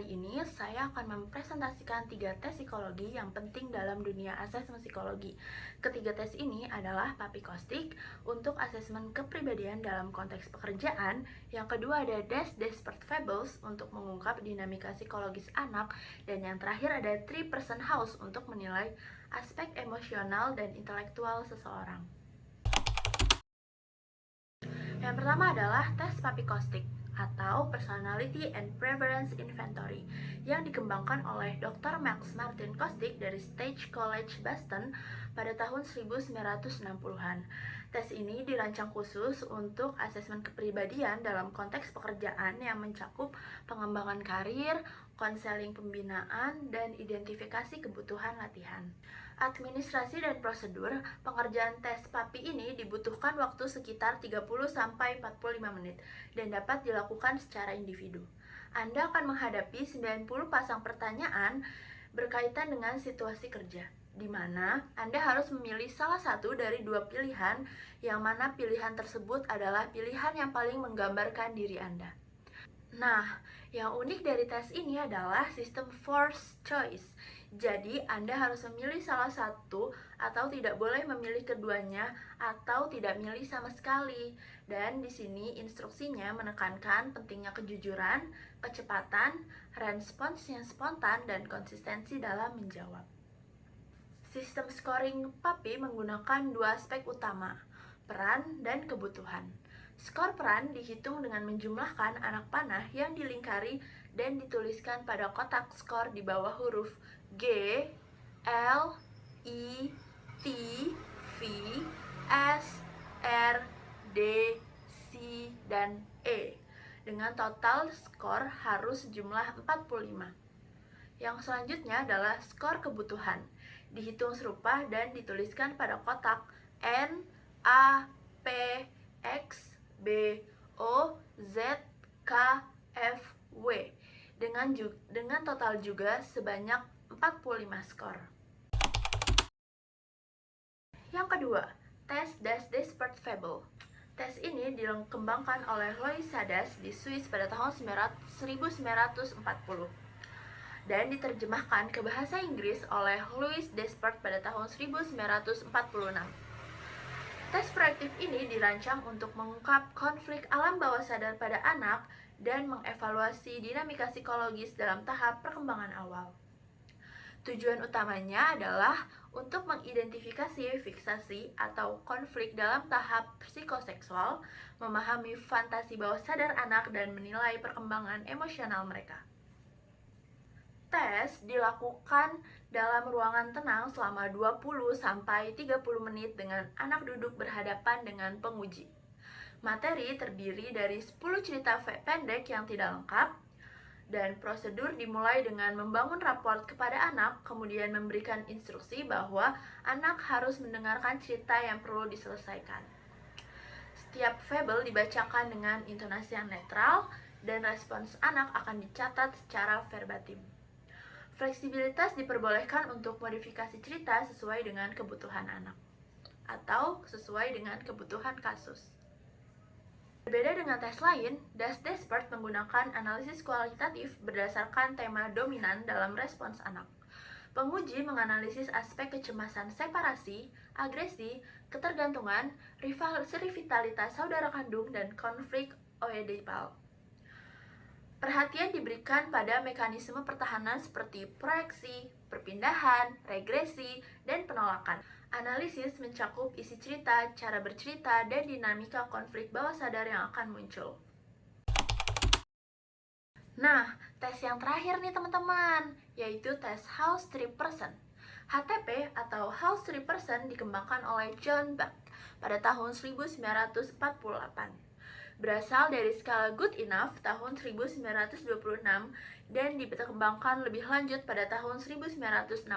kali ini saya akan mempresentasikan 3 tes psikologi yang penting dalam dunia asesmen psikologi. Ketiga tes ini adalah PAPI Kostik untuk asesmen kepribadian dalam konteks pekerjaan. Yang kedua ada Des-Desperate Fables untuk mengungkap dinamika psikologis anak. Dan yang terakhir ada Three-Person House untuk menilai aspek emosional dan intelektual seseorang. Yang pertama adalah tes PAPI Kostik atau Personality and Preference Inventory yang dikembangkan oleh Dr. Max Martin Kostik dari State College Boston pada tahun 1960-an. Tes ini dirancang khusus untuk asesmen kepribadian dalam konteks pekerjaan yang mencakup pengembangan karir, konseling pembinaan, dan identifikasi kebutuhan latihan. Administrasi dan prosedur pengerjaan tes PAPI ini dibutuhkan waktu sekitar 30-45 menit dan dapat dilakukan secara individu. Anda akan menghadapi 90 pasang pertanyaan berkaitan dengan situasi kerja, di mana Anda harus memilih salah satu dari dua pilihan, yang mana pilihan tersebut adalah pilihan yang paling menggambarkan diri Anda. Nah, yang unik dari tes ini adalah sistem forced choice. Jadi, Anda harus memilih salah satu atau tidak boleh memilih keduanya atau tidak milih sama sekali. Dan di sini instruksinya menekankan pentingnya kejujuran, kecepatan, respons yang spontan, dan konsistensi dalam menjawab. Sistem scoring PAPI menggunakan dua aspek utama, peran dan kebutuhan. Skor peran dihitung dengan menjumlahkan anak panah yang dilingkari dan dituliskan pada kotak skor di bawah huruf G, L, I, T, V, S, R, D, C, dan E. Dengan total skor harus sejumlah 45. Yang selanjutnya adalah skor kebutuhan. Dihitung serupa dan dituliskan pada kotak N, A, P, X, B, O, Z, K, F, W dengan total juga sebanyak 45 skor. Yang kedua, tes Des-Desperate Fable. Tes ini dikembangkan oleh Louis Sadas di Swiss pada tahun 1940 dan diterjemahkan ke bahasa Inggris oleh Louis Desperate pada tahun 1946. Tes proyektif ini dirancang untuk mengungkap konflik alam bawah sadar pada anak dan mengevaluasi dinamika psikologis dalam tahap perkembangan awal. Tujuan utamanya adalah untuk mengidentifikasi fiksasi atau konflik dalam tahap psikoseksual, memahami fantasi bawah sadar anak, dan menilai perkembangan emosional mereka. Tes dilakukan dalam ruangan tenang selama 20-30 menit dengan anak duduk berhadapan dengan penguji. Materi terdiri dari 10 cerita pendek yang tidak lengkap, dan prosedur dimulai dengan membangun raport kepada anak, kemudian memberikan instruksi bahwa anak harus mendengarkan cerita yang perlu diselesaikan. Setiap fable dibacakan dengan intonasi yang netral, dan respons anak akan dicatat secara verbatim. Fleksibilitas diperbolehkan untuk modifikasi cerita sesuai dengan kebutuhan anak atau sesuai dengan kebutuhan kasus. Berbeda dengan tes lain, Des-Desperate menggunakan analisis kualitatif berdasarkan tema dominan dalam respons anak. Penguji menganalisis aspek kecemasan separasi, agresi, ketergantungan, rivalitas saudara kandung, dan konflik oedipal. Perhatian diberikan pada mekanisme pertahanan seperti proyeksi, perpindahan, regresi, dan penolakan. Analisis mencakup isi cerita, cara bercerita, dan dinamika konflik bawah sadar yang akan muncul. Nah, tes yang terakhir nih teman-teman, yaitu tes House 3-Person. HTP atau House 3-Person dikembangkan oleh John Buck pada tahun 1948. Berasal dari skala Good Enough tahun 1926 dan dikembangkan lebih lanjut pada tahun 1969.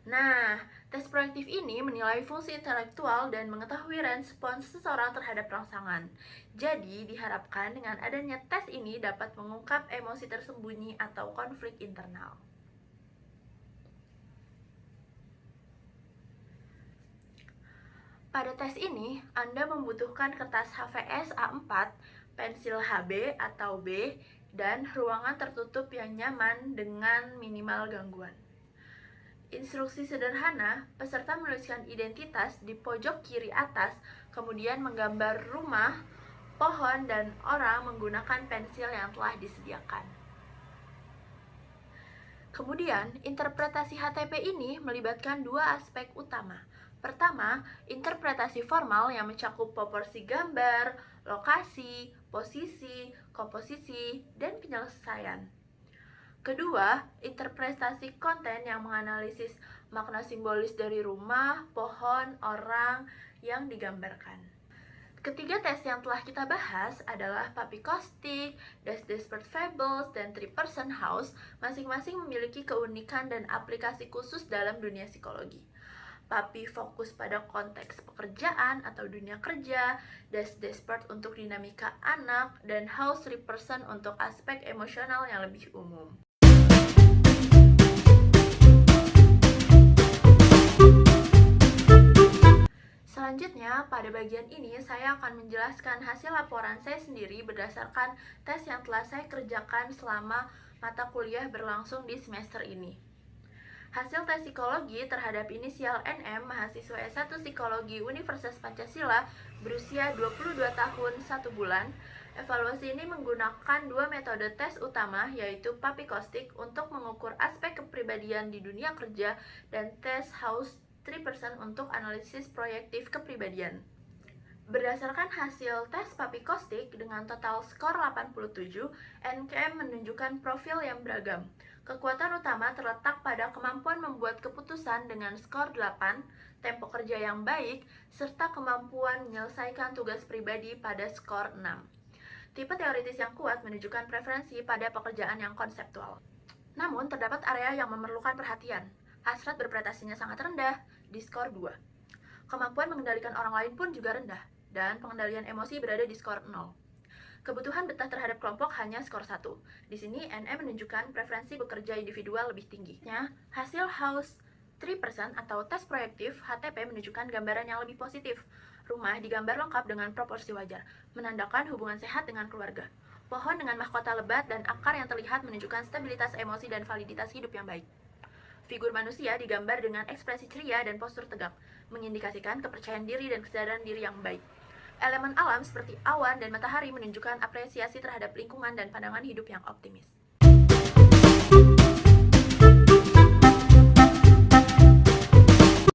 Nah, tes proyektif ini menilai fungsi intelektual dan mengetahui respons seseorang terhadap rangsangan. Jadi, diharapkan dengan adanya tes ini dapat mengungkap emosi tersembunyi atau konflik internal. Pada tes ini, Anda membutuhkan kertas HVS A4, pensil HB atau B, dan ruangan tertutup yang nyaman dengan minimal gangguan. Instruksi sederhana, peserta menuliskan identitas di pojok kiri atas, kemudian menggambar rumah, pohon, dan orang menggunakan pensil yang telah disediakan. Kemudian, interpretasi HTP ini melibatkan dua aspek utama. Pertama, interpretasi formal yang mencakup proporsi gambar, lokasi, posisi, komposisi, dan penyelesaian. Kedua, interpretasi konten yang menganalisis makna simbolis dari rumah, pohon, orang yang digambarkan. Ketiga tes yang telah kita bahas adalah Puppy Caustic, Desperate Fables, dan Three Person House. Masing-masing memiliki keunikan dan aplikasi khusus dalam dunia psikologi. Puppy fokus pada konteks pekerjaan atau dunia kerja, Desperate untuk dinamika anak, dan House Three Person untuk aspek emosional yang lebih umum. Selanjutnya, pada bagian ini saya akan menjelaskan hasil laporan saya sendiri berdasarkan tes yang telah saya kerjakan selama mata kuliah berlangsung di semester ini. Hasil tes psikologi terhadap inisial NM, mahasiswa S1 Psikologi Universitas Pancasila berusia 22 tahun 1 bulan. Evaluasi ini menggunakan dua metode tes utama, yaitu Puppy Caustic untuk mengukur aspek kepribadian di dunia kerja dan tes House 3 Person untuk analisis proyektif kepribadian. Berdasarkan hasil tes Puppy Caustic dengan total skor 87, NKM menunjukkan profil yang beragam. Kekuatan utama terletak pada kemampuan membuat keputusan dengan skor 8, tempo kerja yang baik, serta kemampuan menyelesaikan tugas pribadi pada skor 6. Tipe teoritis yang kuat menunjukkan preferensi pada pekerjaan yang konseptual. Namun, terdapat area yang memerlukan perhatian. Hasrat berprestasinya sangat rendah, di skor 2. Kemampuan mengendalikan orang lain pun juga rendah, dan pengendalian emosi berada di skor 0. Kebutuhan betah terhadap kelompok hanya skor 1. Di sini, NM menunjukkan preferensi bekerja individual lebih tinggi. Hasil House 3 Person atau tes proyektif HTP menunjukkan gambaran yang lebih positif. Rumah digambar lengkap dengan proporsi wajar, menandakan hubungan sehat dengan keluarga. Pohon dengan mahkota lebat dan akar yang terlihat menunjukkan stabilitas emosi dan validitas hidup yang baik. Figur manusia digambar dengan ekspresi ceria dan postur tegak, mengindikasikan kepercayaan diri dan kesadaran diri yang baik. Elemen alam seperti awan dan matahari menunjukkan apresiasi terhadap lingkungan dan pandangan hidup yang optimis.